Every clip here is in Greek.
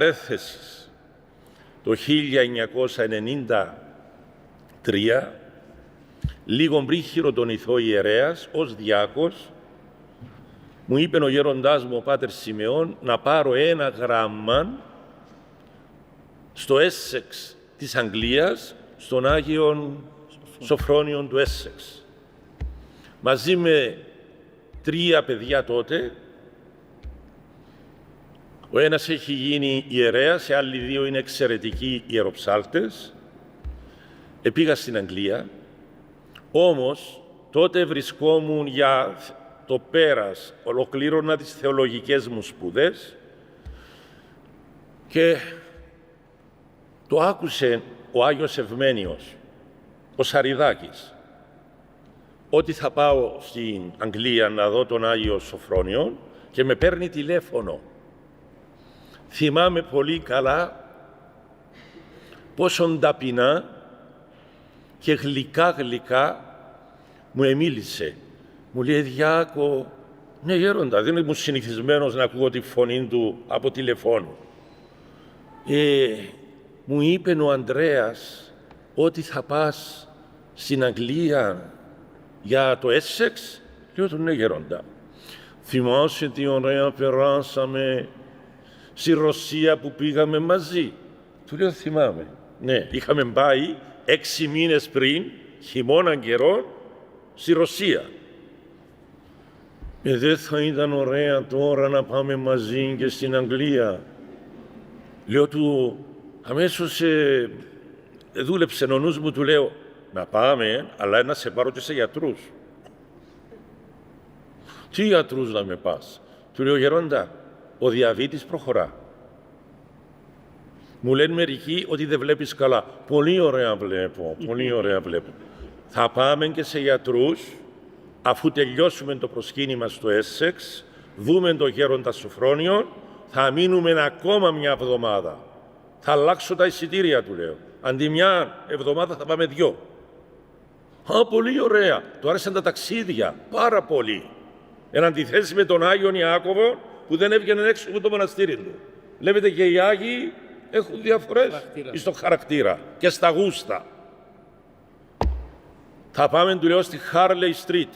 Παρέθεσης το 1993, λίγο πριν χειροτονηθώ ιερέας, ως διάκος, μου είπε ο γέροντάς μου, ο Πάτερ Σιμεών, να πάρω ένα γράμμα στο Έσσεξ της Αγγλίας, στον Άγιον Σοφρόνιον του Έσσεξ. Μαζί με 3 παιδιά τότε, ο ένας έχει γίνει ιερέας, οι άλλοι 2 είναι εξαιρετικοί ιεροψάλτες. Πήγα στην Αγγλία, όμως τότε βρισκόμουν για το πέρας, ολοκλήρωνα τις θεολογικές μου σπουδές και το άκουσε ο Άγιος Ευμένιος, ο Σαριδάκης, ότι θα πάω στην Αγγλία να δω τον Άγιο Σοφρόνιο και με παίρνει τηλέφωνο. Θυμάμαι πολύ καλά πόσο ταπεινά και γλυκά μου εμίλησε. Μου λέει, Διάκο, ναι γέροντα, δεν ήμουν συνηθισμένος να ακούω τη φωνή του από τηλεφώνου. Μου είπε ο Ανδρέας ότι θα πας στην Αγγλία για το Έσσεξ. Λέω του, ναι γέροντα. Θυμάσαι τι ωραία περάσαμε στη Ρωσία που πήγαμε μαζί. Του λέω, θυμάμαι. Ναι, είχαμε πάει 6 μήνες πριν, χειμώνα καιρό, στη Ρωσία. Δεν θα ήταν ωραία τώρα να πάμε μαζί και στην Αγγλία. Λέω του, αμέσως δούλεψε ο νους μου, του λέω, να πάμε, αλλά να σε πάρω και σε γιατρούς. Τι γιατρούς να με πας? Του λέω, γερόντα, ο διαβήτης προχωρά. Μου λένε μερικοί ότι δεν βλέπεις καλά. Πολύ ωραία βλέπω, πολύ ωραία βλέπω. Θα πάμε και σε γιατρούς, αφού τελειώσουμε το προσκύνημα στο Έσσεξ, δούμε το γέροντα Σοφρόνιο, θα μείνουμε ακόμα 1 εβδομάδα. Θα αλλάξω τα εισιτήρια, του λέω. Αντί 1 εβδομάδα θα πάμε 2. Πολύ ωραία. Του άρεσαν τα ταξίδια, πάρα πολύ. Εν αντιθέσει με τον Άγιον Ιάκωβο, που δεν έβγαινε έξω από το μοναστήρι του. Βλέπετε και οι Άγιοι έχουν διαφορές στο χαρακτήρα και στα γούστα. Θα πάμε, του λέω, στη Χάρλεϊ Στρίτ.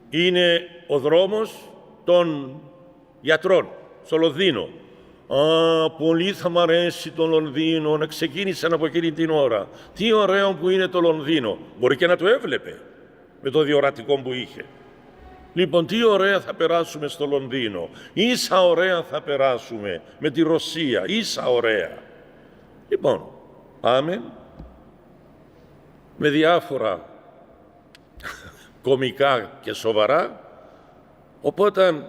Είναι ο δρόμος των γιατρών, στο Λονδίνο. Πολύ θα μ' αρέσει το Λονδίνο, να ξεκίνησαν από εκείνη την ώρα. Τι ωραίο που είναι το Λονδίνο. Μπορεί και να το έβλεπε με το διορατικό που είχε. Λοιπόν, τι ωραία θα περάσουμε στο Λονδίνο. Ίσα ωραία θα περάσουμε με τη Ρωσία. Ίσα ωραία. Λοιπόν, πάμε με διάφορα κομικά και σοβαρά. Οπότε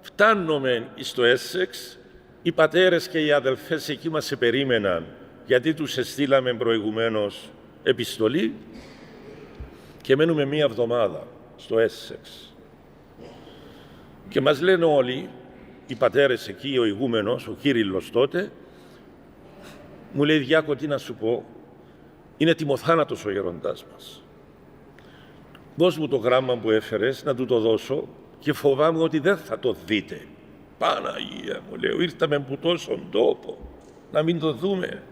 φτάνουμε στο Έσσεξ. Οι πατέρες και οι αδελφές εκεί μας περίμεναν, γιατί τους εστήλαμε προηγουμένως επιστολή, και μένουμε 1 εβδομάδα στο Έσσεξ. Και μας λένε όλοι, οι πατέρες εκεί, ο ηγούμενος, ο Κύριλλος τότε, μου λέει, Διάκο, τι να σου πω, είναι τιμοθάνατος ο γέροντάς μας. Δώσ' μου το γράμμα που έφερες, να του το δώσω, και φοβάμαι ότι δεν θα το δείτε. Παναγία μου, λέω, ήρθαμε από τόσον τόπο, να μην το δούμε.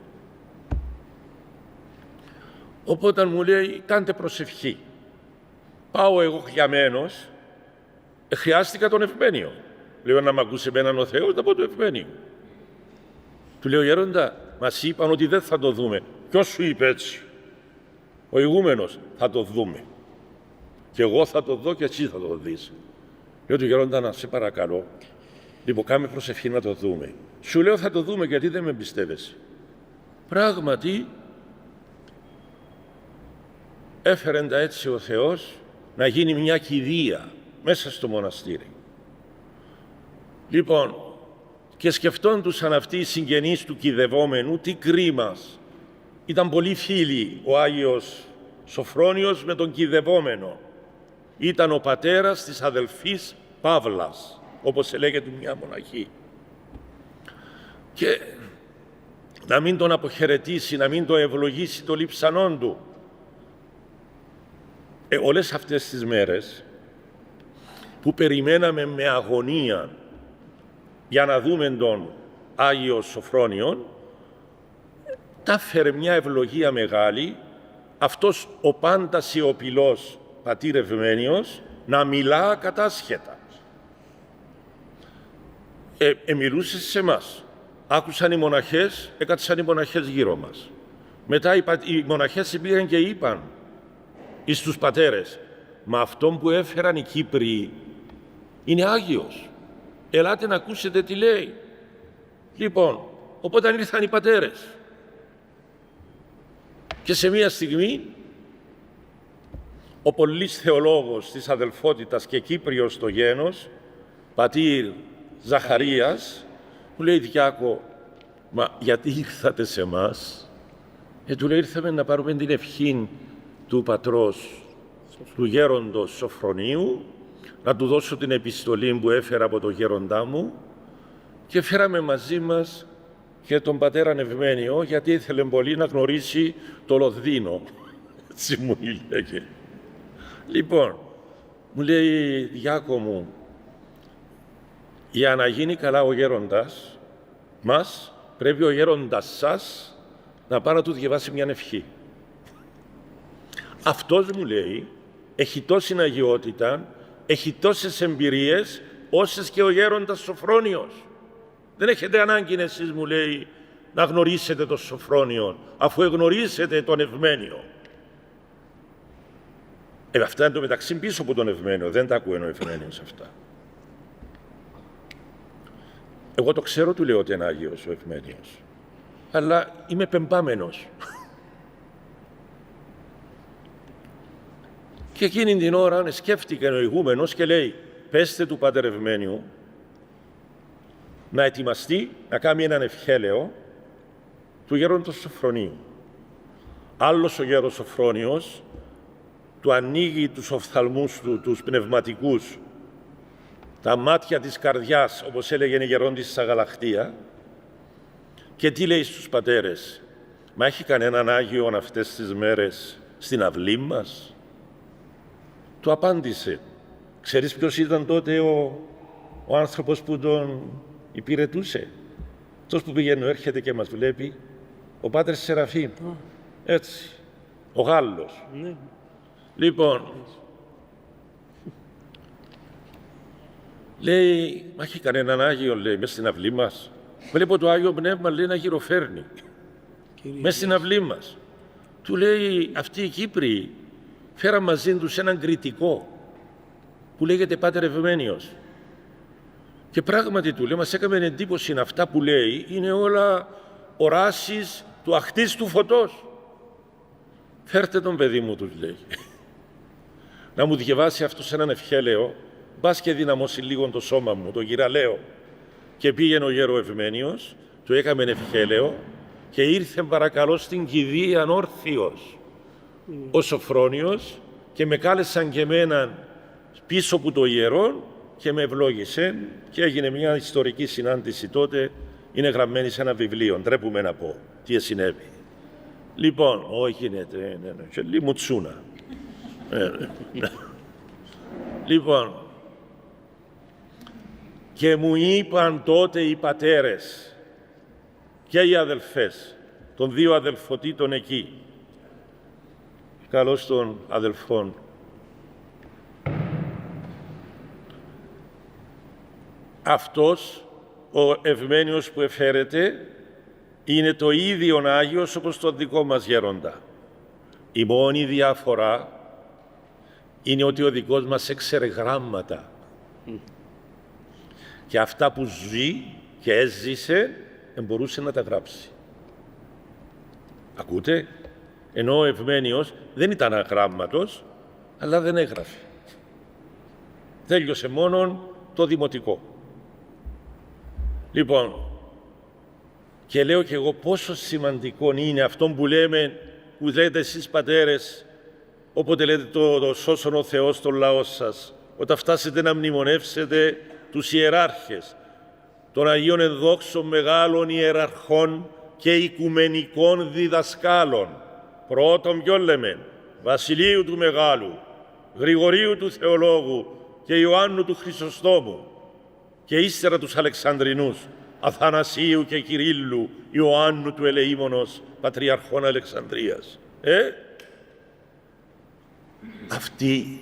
Οπότε μου λέει, κάντε προσευχή. Πάω εγώ χιαμένος, χρειάστηκα τον Ευμένιο. Λέω, να μ' ακούσει εμέναν ο Θεός, να πω το Ευμένιο. Του λέω, γέροντα, μας είπαν ότι δεν θα το δούμε. Ποιος σου είπε έτσι? Ο ηγούμενος. Θα το δούμε. Και εγώ θα το δω και εσύ θα το δεις. Λέω του, γέροντα, να σε παρακαλώ, λοιπόν, κάμε προσευχή να το δούμε. Σου λέω, θα το δούμε, γιατί δεν με εμπιστεύεσαι. Πράγματι, έφερε τα έτσι ο Θεός να γίνει μια κηδεία μέσα στο μοναστήρι. Λοιπόν, και σκεφτόντουσαν αυτοί οι συγγενείς του κηδευόμενου, τι κρίμας. Ήταν πολύ φίλοι ο Άγιος Σοφρόνιος με τον κηδευόμενο. Ήταν ο πατέρας της αδελφής Παύλας, όπως λέγεται μια μοναχή. Και να μην τον αποχαιρετήσει, να μην τον ευλογήσει το λείψανόν του. Όλες αυτές τις μέρες που περιμέναμε με αγωνία για να δούμε τον Άγιος Σοφρόνιον, τα φέρε μια ευλογία μεγάλη αυτός ο πάντα σιωπηλός πατήρ Ευμένιος να μιλά κατάσχετα. Μιλούσε σε εμάς. Άκουσαν οι μοναχές, έκατσαν οι μοναχές γύρω μας. Μετά οι μοναχές πήγαν και είπαν εις τους πατέρες, μα αυτόν που έφεραν οι Κύπροι είναι Άγιος. Ελάτε να ακούσετε τι λέει. Λοιπόν, οπότε ήρθαν οι πατέρες. Και σε μία στιγμή ο πολύς θεολόγος της αδελφότητας και Κύπριος στο γένος, πατήρ Ζαχαρίας, μου λέει, Διάκο, μα γιατί ήρθατε σε εμάς? Του λέει, ήρθαμε να πάρουμε την ευχή του πατρός, του γέροντος Σοφρονίου, να του δώσω την επιστολή που έφερα από τον γέροντά μου, και φέραμε μαζί μας και τον πατέρα Ευμένιο, γιατί ήθελε πολύ να γνωρίσει το Λονδίνο. Έτσι μου λέγε. Λοιπόν, μου λέει, Διάκο μου, για να γίνει καλά ο γέροντας μας, πρέπει ο γέροντας σας να πάει να του διαβάσει μια ευχή. Αυτός, μου λέει, έχει τόση αγιότητα, έχει τόσες εμπειρίες, όσες και ο γέροντας Σοφρόνιος. Δεν έχετε ανάγκη εσείς, μου λέει, να γνωρίσετε τον Σοφρόνιο, αφού εγνωρίσετε τον Ευμένιο. Αυτά είναι το μεταξύ πίσω από τον Ευμένιο, δεν τα ακούει ο Ευμένιος αυτά. Εγώ το ξέρω, του λέω ότι είναι Άγιος ο Ευμένιος, αλλά είμαι πεμπάμενος. Και εκείνη την ώρα σκέφτηκε ο ηγούμενος και λέει, πέστε του Πάτερ Ευμένιου να ετοιμαστεί να κάνει έναν ευχέλαιο του γέροντος Σοφρονίου. Άλλος ο γέρος Σοφρόνιος του ανοίγει τους οφθαλμούς του, τους πνευματικούς, τα μάτια της καρδιάς, όπως έλεγε η γερόντης της Αγαλαχτία, και τι λέει στους πατέρες, μα έχει κανέναν Άγιον αυτές τις μέρες στην αυλή μας? Του απάντησε, ξέρεις ποιος ήταν τότε ο άνθρωπος που τον υπηρετούσε? Αυτός που πηγαίνει, έρχεται και μας βλέπει, ο Πάτερ Σεραφείμ. Έτσι, ο Γάλλος. Ναι. Λοιπόν, λέει, μα έχει κανέναν Άγιο, λέει, μες στην αυλή μας? Βλέπω το Άγιο Πνεύμα, λέει, να γυροφέρνει μες στην αυλή μας. Του λέει, αυτοί οι Κύπροι φέραν μαζί τους έναν κριτικό που λέγεται Πάτερ Ευμένιος. Και πράγματι, του λέει, μας έκαμε εντύπωση, αυτά που λέει είναι όλα οράσεις του αχτίστου φωτός. Φέρτε τον, παιδί μου, τους λέει, να μου διαβάσει αυτός έναν ευχέλαιο, μπας και δυναμώσει λίγο το σώμα μου, το γυραλαίο. Και πήγαινε ο γέρο Ευμένιος, του έκαμε ευχέλαιο και ήρθε παρακαλώ στην κηδεία όρθιος ο Σοφρόνιος και με κάλεσαν και εμένα πίσω από το ιερό και με ευλόγησε και έγινε μια ιστορική συνάντηση τότε, είναι γραμμένη σε ένα βιβλίο, ντρέπουμε να πω τι συνέβη. Λοιπόν, όχι γίνεται, και λίγο τσούνα. Λοιπόν, και μου είπαν τότε οι πατέρες και οι αδελφές των δύο αδελφοτήτων εκεί, καλώς των αδελφών, αυτός ο Ευμένιος που εφέρεται είναι το ίδιο Άγιος όπως το δικό μας γέροντα. Η μόνη διαφορά είναι ότι ο δικός μας έξερε γράμματα και αυτά που ζει και έζησε μπορούσε να τα γράψει. Ακούτε? Ενώ ο Ευμένιος δεν ήταν αγράμματος, αλλά δεν έγραφε. Τέλειωσε μόνον το δημοτικό. Λοιπόν, και λέω και εγώ πόσο σημαντικό είναι αυτό που λέμε, που λέτε εσείς πατέρες, όποτε λέτε το σώσον ο Θεός τον λαό σας, όταν φτάσετε να μνημονεύσετε τους ιεράρχες, των Αγίων Ενδόξων Μεγάλων Ιεραρχών και Οικουμενικών Διδασκάλων, πρώτον ποιον λέμε, Βασιλείου του Μεγάλου, Γρηγορίου του Θεολόγου και Ιωάννου του Χρυσοστόμου, και ύστερα τους Αλεξανδρινούς, Αθανασίου και Κυρίλλου, Ιωάννου του Ελεήμονος, Πατριαρχών Αλεξανδρίας. Αυτοί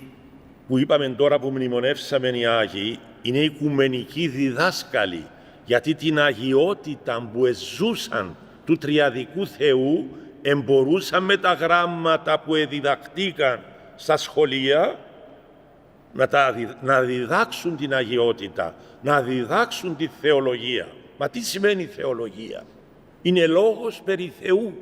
που είπαμε τώρα που μνημονεύσαμε οι Άγιοι είναι οικουμενικοί διδάσκαλοι, γιατί την αγιότητα που εζούσαν του Τριαδικού Θεού εμπορούσαν με τα γράμματα που εδιδακτήκαν στα σχολεία να διδάξουν την αγιότητα, να διδάξουν τη θεολογία. Μα τι σημαίνει θεολογία? Είναι λόγος περί Θεού.